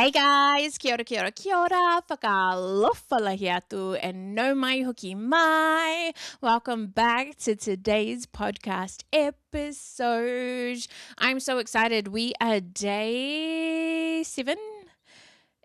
Hey guys, kia ora, whakalofa lahi atu, and no mai hoki mai. Welcome back to today's podcast episode. I'm so excited. We are day 7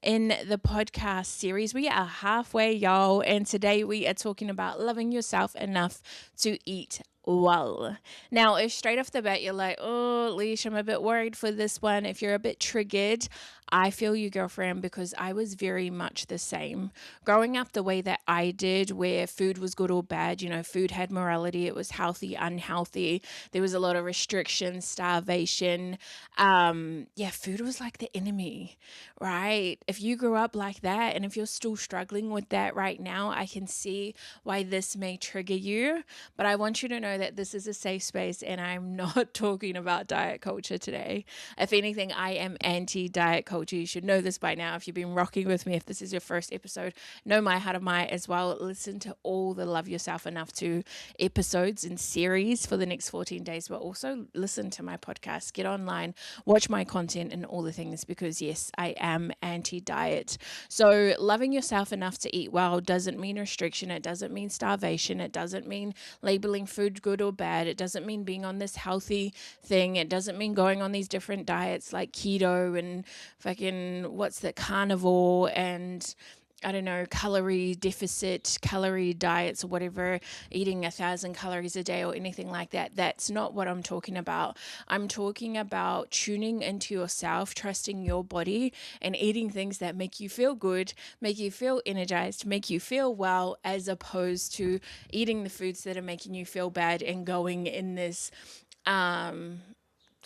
in the podcast series. We are halfway, y'all, and today we are talking about loving yourself enough to eat well. Now, if straight off the bat you're like, oh, Leash, I'm a bit worried for this one, if you're a bit triggered, I feel you, girlfriend, because I was very much the same. Growing up the way that I did, where food was good or bad, food had morality, it was healthy, unhealthy, there was a lot of restriction, starvation. Food was like the enemy, right? If you grew up like that, and if you're still struggling with that right now, I can see why this may trigger you. But I want you to know that this is a safe space, and I'm not talking about diet culture today. If anything, I am anti-diet culture. You should know this by now if you've been rocking with me. If this is your first episode, know my heart of my as well. Listen to all the Love Yourself Enough to episodes and series for the next 14 days, but also listen to my podcast, get online, watch my content and all the things, because yes, I am anti-diet. So loving yourself enough to eat well doesn't mean restriction. It doesn't mean starvation. It doesn't mean labeling food good or bad. It doesn't mean being on this healthy thing. It doesn't mean going on these different diets like keto and fucking what's that, carnivore, and I don't know, calorie deficit, calorie diets or whatever, eating 1,000 calories a day or anything like that. That's not what I'm talking about. I'm talking about tuning into yourself, trusting your body, and eating things that make you feel good, make you feel energized, make you feel well, as opposed to eating the foods that are making you feel bad and going in this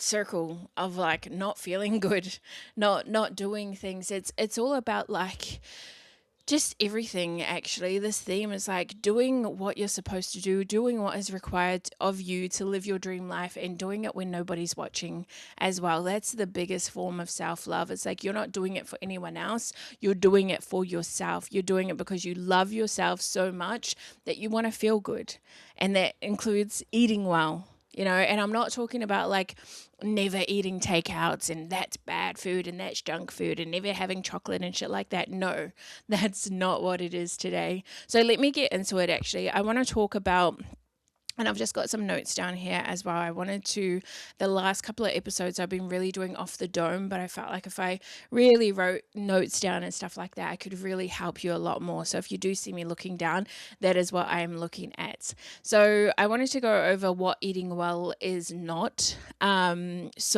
circle of like not feeling good, not doing things. It's all about like just everything. Actually, this theme is like doing what you're supposed to do, doing what is required of you to live your dream life, and doing it when nobody's watching as well. That's the biggest form of self-love. It's like you're not doing it for anyone else, you're doing it for yourself. You're doing it because you love yourself so much that you want to feel good, and that includes eating well. And I'm not talking about like never eating takeouts and that's bad food and that's junk food and never having chocolate and shit like that. No, that's not what it is today. So let me get into it. Actually, I want to talk about, and I've just got some notes down here as well. The last couple of episodes I've been really doing off the dome, but I felt like if I really wrote notes down and stuff like that, I could really help you a lot more. So if you do see me looking down, that is what I am looking at. So I wanted to go over what eating well is not. This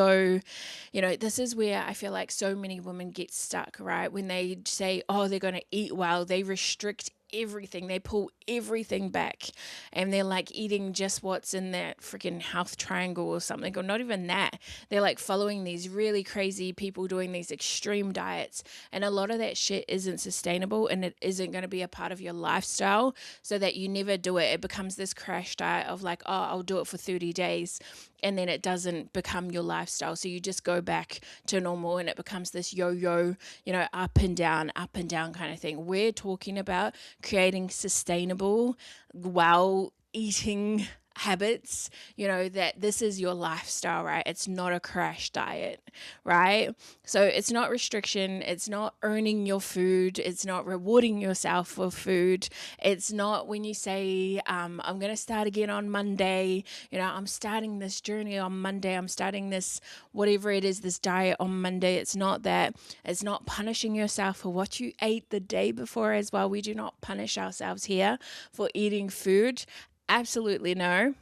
is where I feel like so many women get stuck, right? When they say, oh, they're going to eat well, they restrict everything, they pull everything back, and they're like eating just what's in that freaking health triangle or something, or not even that. They're like following these really crazy people doing these extreme diets, and a lot of that shit isn't sustainable, and it isn't going to be a part of your lifestyle, so that you never do it. It becomes this crash diet of like, oh, I'll do it for 30 days, and then it doesn't become your lifestyle. So you just go back to normal, and it becomes this yo-yo, up and down kind of thing. We're talking about creating sustainable, well eating habits, that this is your lifestyle, right? It's not a crash diet, right? So it's not restriction, it's not earning your food, it's not rewarding yourself for food, it's not when you say, I'm going to start again on Monday, I'm starting this journey on Monday, I'm starting this, whatever it is, this diet on Monday. It's not that. It's not punishing yourself for what you ate the day before as well. We do not punish ourselves here for eating food. Absolutely no.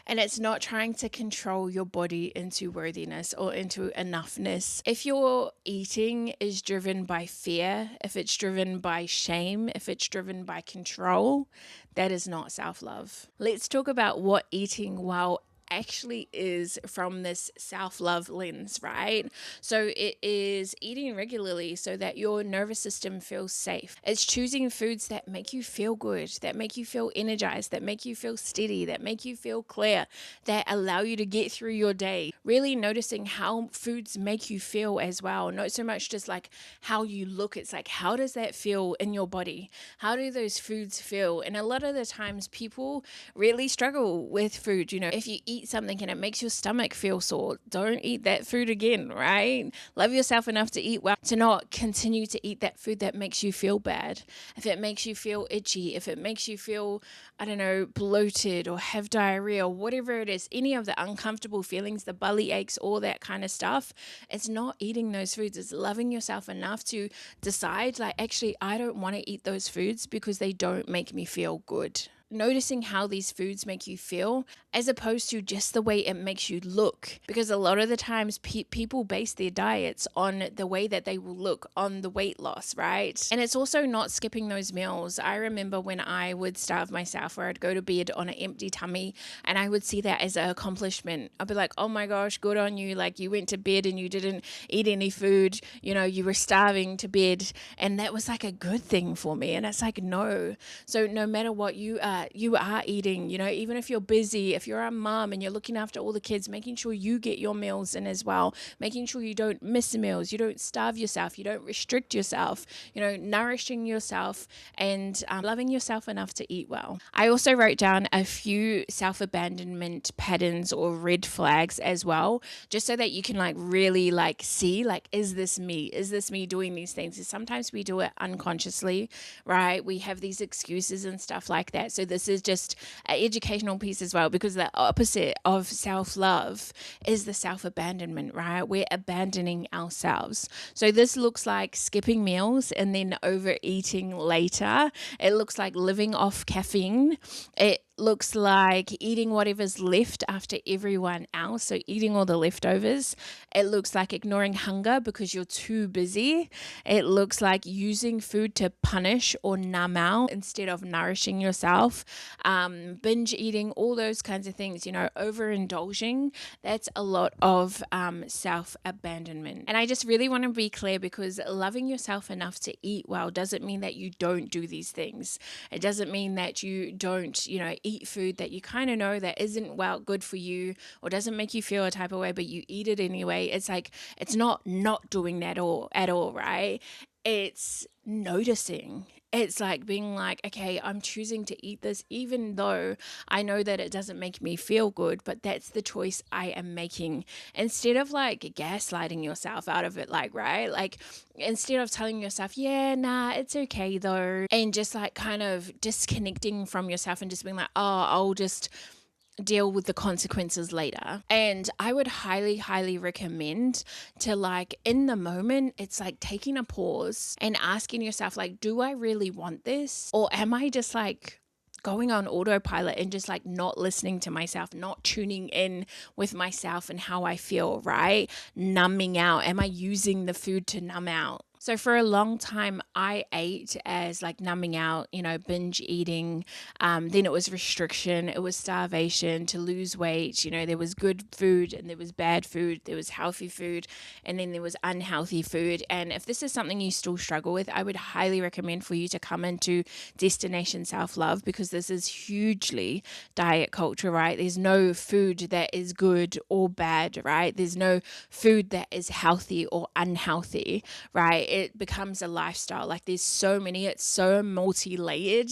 And it's not trying to control your body into worthiness or into enoughness. If your eating is driven by fear, if it's driven by shame, if it's driven by control, that is not self-love. Let's talk about what eating well actually is from this self-love lens, right? So it is eating regularly so that your nervous system feels safe. It's choosing foods that make you feel good, that make you feel energized, that make you feel steady, that make you feel clear, that allow you to get through your day. Really noticing how foods make you feel as well. Not so much just like how you look. It's like, how does that feel in your body? How do those foods feel? And a lot of the times people really struggle with food. If you eat eat something and it makes your stomach feel sore, don't eat that food again, right? Love yourself enough to eat well, to not continue to eat that food that makes you feel bad. If it makes you feel itchy, if it makes you feel, I don't know, bloated or have diarrhea or whatever it is, any of the uncomfortable feelings, the belly aches, all that kind of stuff, it's not eating those foods. It's loving yourself enough to decide, like, actually, I don't want to eat those foods because they don't make me feel good. Noticing how these foods make you feel as opposed to just the way it makes you look, because a lot of the times people base their diets on the way that they will look, on the weight loss, right? And it's also not skipping those meals. I remember when I would starve myself, or I'd go to bed on an empty tummy, and I would see that as an accomplishment. I'd be like, oh my gosh, good on you, like you went to bed and you didn't eat any food, you know, you were starving to bed, and that was like a good thing for me. And it's like, no. So no matter what you are eating, you know, even if you're busy, if you're a mom and you're looking after all the kids, making sure you get your meals in as well, making sure you don't miss meals, you don't starve yourself, you don't restrict yourself, you know, nourishing yourself and loving yourself enough to eat well. I also wrote down a few self-abandonment patterns or red flags as well, just so that you can like really like see, like, is this me? Is this me doing these things? Sometimes we do it unconsciously, right? We have these excuses and stuff like that. So this is just an educational piece as well, because the opposite of self-love is the self-abandonment, right? We're abandoning ourselves. So this looks like skipping meals and then overeating later. It looks like living off caffeine. It looks like eating whatever's left after everyone else, so eating all the leftovers. It looks like ignoring hunger because you're too busy. It looks like using food to punish or numb out instead of nourishing yourself. Binge eating, all those kinds of things, you know, overindulging. That's a lot of self-abandonment. And I just really want to be clear, because loving yourself enough to eat well doesn't mean that you don't do these things. It doesn't mean that you don't, you know, eat food that you kind of know that isn't good for you or doesn't make you feel a type of way, but you eat it anyway. It's like, it's not doing that at all, right? It's noticing. It's like being like, okay, I'm choosing to eat this even though I know that it doesn't make me feel good, but that's the choice I am making. Instead of like gaslighting yourself out of it, like, right? Like, instead of telling yourself, yeah, nah, it's okay though, and just like kind of disconnecting from yourself and just being like, oh, I'll just deal with the consequences later. And I would highly recommend to, like, in the moment, it's like taking a pause and asking yourself, like, do I really want this? Or am I just like going on autopilot and just like not listening to myself, not tuning in with myself and how I feel, right? Numbing out. Am I using the food to numb out? So for a long time, I ate as like numbing out, you know, binge eating. Then it was restriction, it was starvation to lose weight. You know, there was good food and there was bad food, there was healthy food, and then there was unhealthy food. And if this is something you still struggle with, I would highly recommend for you to come into Destination Self-Love, because this is hugely diet culture, right? There's no food that is good or bad, right? There's no food that is healthy or unhealthy, right? It becomes a lifestyle. Like, there's so many, it's so multi-layered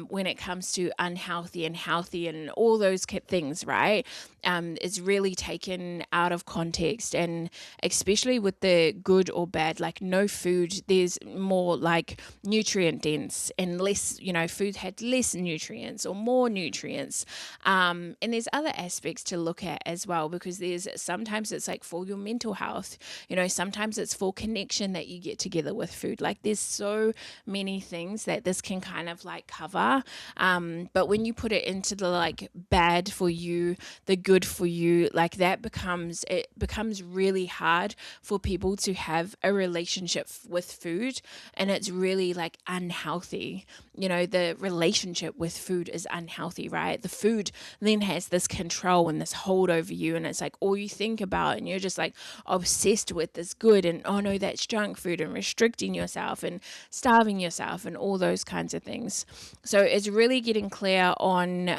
when it comes to unhealthy and healthy and all those things, right? It's really taken out of context, and especially with the good or bad, like no food, there's more like nutrient dense and less, you know, food had less nutrients or more nutrients. And there's other aspects to look at as well, because there's sometimes it's like for your mental health, you know, sometimes it's for connection that you get together with food. Like, there's so many things that this can kind of like cover. But when you put it into the like bad for you, the good for you, like it becomes really hard for people to have a relationship with food, and it's really like unhealthy. You know, the relationship with food is unhealthy, right? The food then has this control and this hold over you, and it's like all you think about, and you're just like obsessed with this good, and oh no, that's junk food, and restricting yourself and starving yourself and all those kinds of things. So it's really getting clear on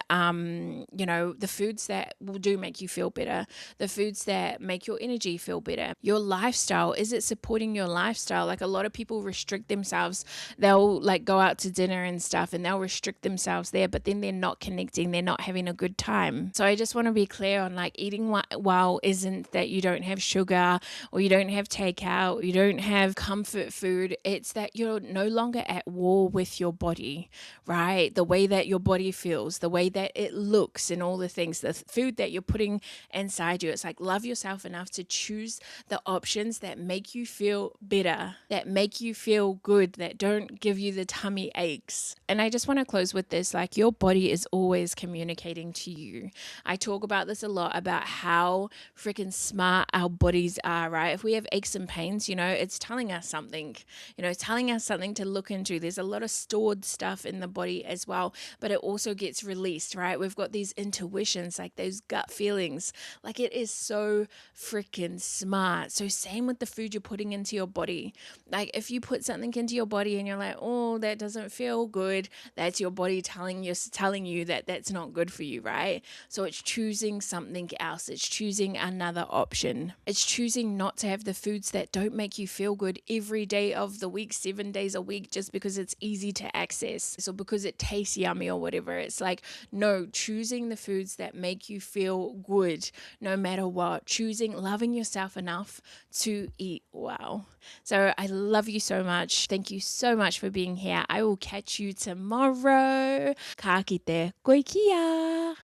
you know, the foods that will do make you feel better, the foods that make your energy feel better. Your lifestyle, is it supporting your lifestyle? Like a lot of people restrict themselves. They'll like go out to dinner and stuff and they'll restrict themselves there, but then they're not connecting, they're not having a good time. So I just want to be clear on like eating well isn't that you don't have sugar or you don't have takeout, or you don't have comfort food. It's that you're no longer at war with your body, right? The way that your body feels, the way that it looks, and all the things, the food that you're putting inside you. It's like love yourself enough to choose the options that make you feel better, that make you feel good, that don't give you the tummy aches. And I just want to close with this, like your body is always communicating to you. I talk about this a lot, about how freaking smart our bodies are, right? If we have aches and pains, it's telling us something, telling us something to look into. There's a lot of stored stuff in the body as well, but it also gets released, right? We've got these intuitions, like those gut feelings. Like it is so freaking smart. So same with the food you're putting into your body. Like if you put something into your body and you're like, oh, that doesn't feel good, that's your body telling you that that's not good for you, right? So it's choosing something else. It's choosing another option. It's choosing not to have the foods that don't make you feel good every day of the week, 7 days a week, just because it's easy to access or because it tastes yummy or whatever. It's like, no, choosing the foods that make you feel good no matter what. Choosing loving yourself enough to eat well. So I love you so much. Thank you so much for being here. I will catch you tomorrow. Ka kite koe kia.